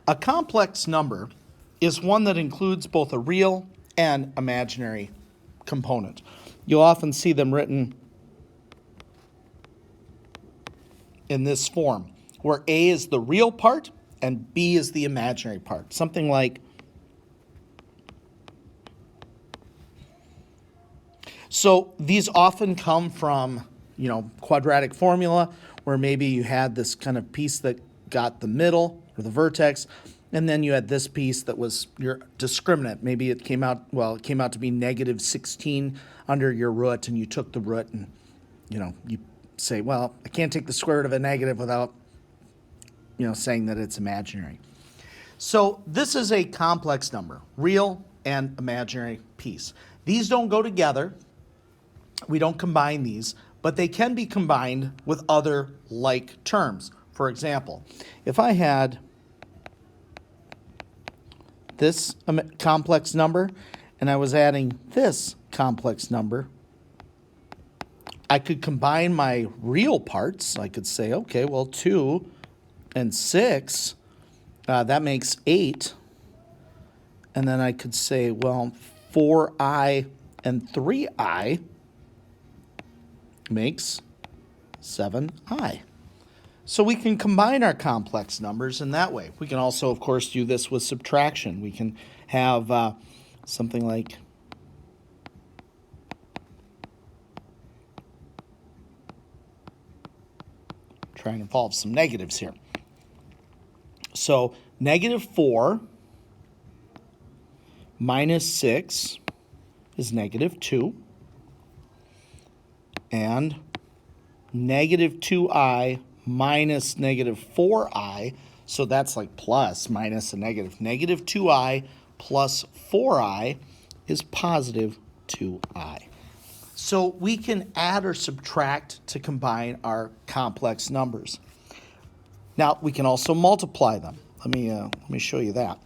A complex number is one that includes both a real and imaginary component. You'll often see them written in this form, where A is the real part and B is the imaginary part. Something like, so these often come from, quadratic formula, where maybe you had this kind of piece that got the middle or the vertex, and then you had this piece that was your discriminant. Maybe it came out to be negative 16 under your root, and you took the root and, you say, well, I can't take the square root of a negative without, saying that it's imaginary. So this is a complex number, real and imaginary piece. These don't go together. We don't combine these, but they can be combined with other like terms. For example, if I had this complex number and I was adding this complex number, I could combine my real parts. I could say, okay, well, 2 and 6, that makes 8. And then I could say, well, 4i and 3i makes 7i. So we can combine our complex numbers in that way. We can also, of course, do this with subtraction. We can have something like try and involve some negatives here. So negative 4 minus 6 is negative 2. And negative 2i minus negative 4i, so that's like plus, minus a negative. Negative 2i plus 4i is positive 2i. So we can add or subtract to combine our complex numbers. Now, we can also multiply them. Let me show you that.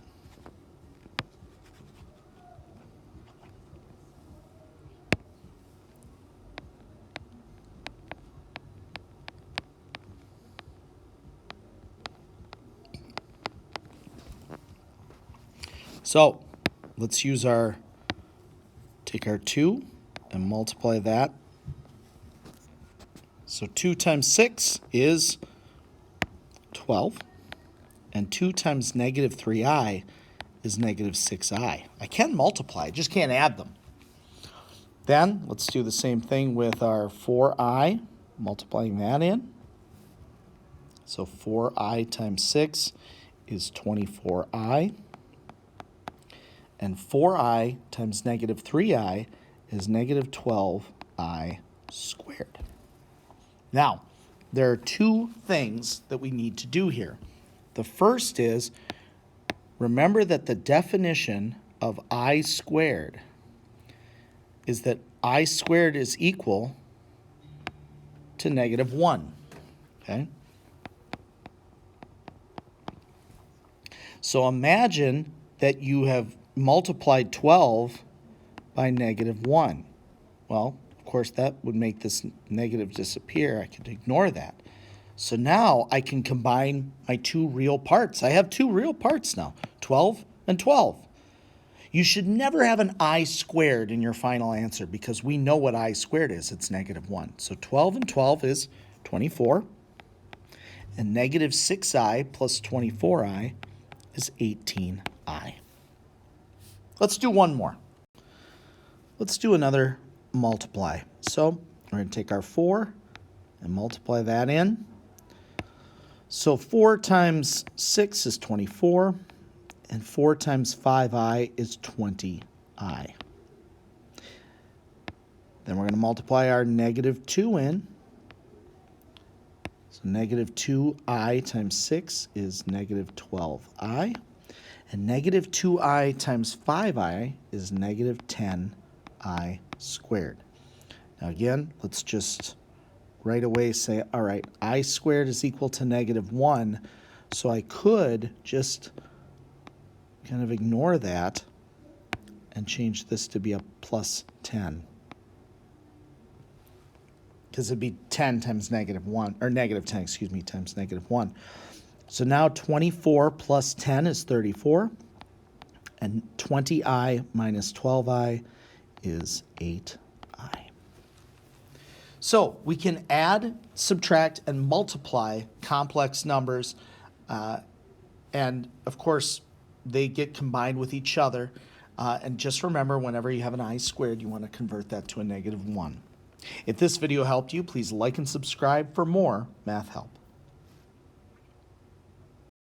So let's take our 2 and multiply that. So 2 times 6 is 12, and 2 times negative 3i is negative 6i. I can multiply, I just can't add them. Then let's do the same thing with our 4i, multiplying that in. So 4i times 6 is 24i. And 4i times negative 3i is negative 12i squared. Now, there are two things that we need to do here. The first is, remember that the definition of I squared is that I squared is equal to negative 1. Okay? So imagine that you have multiplied 12 by negative 1. Well, of course, that would make this negative disappear. I could ignore that. So now I can combine my two real parts. I have two real parts now, 12 and 12. You should never have an I squared in your final answer because we know what I squared is. It's negative 1. So 12 and 12 is 24. And negative 6i plus 24i is 18i. Let's do one more. Let's do another multiply. So we're going to take our 4 and multiply that in. So 4 times 6 is 24, and 4 times 5i is 20i. Then we're going to multiply our negative 2 in. So negative 2i times 6 is negative 12i. And negative 2i times 5i is negative 10i squared. Now again, let's just right away say, all right, I squared is equal to negative 1. So I could just kind of ignore that and change this to be a plus 10. Because it'd be 10 times negative 1, or negative 10, times negative 1. So now 24 plus 10 is 34, and 20i minus 12i is 8i. So we can add, subtract, and multiply complex numbers, and of course they get combined with each other. And just remember, whenever you have an I squared, you want to convert that to a -1. If this video helped you, please like and subscribe for more math help.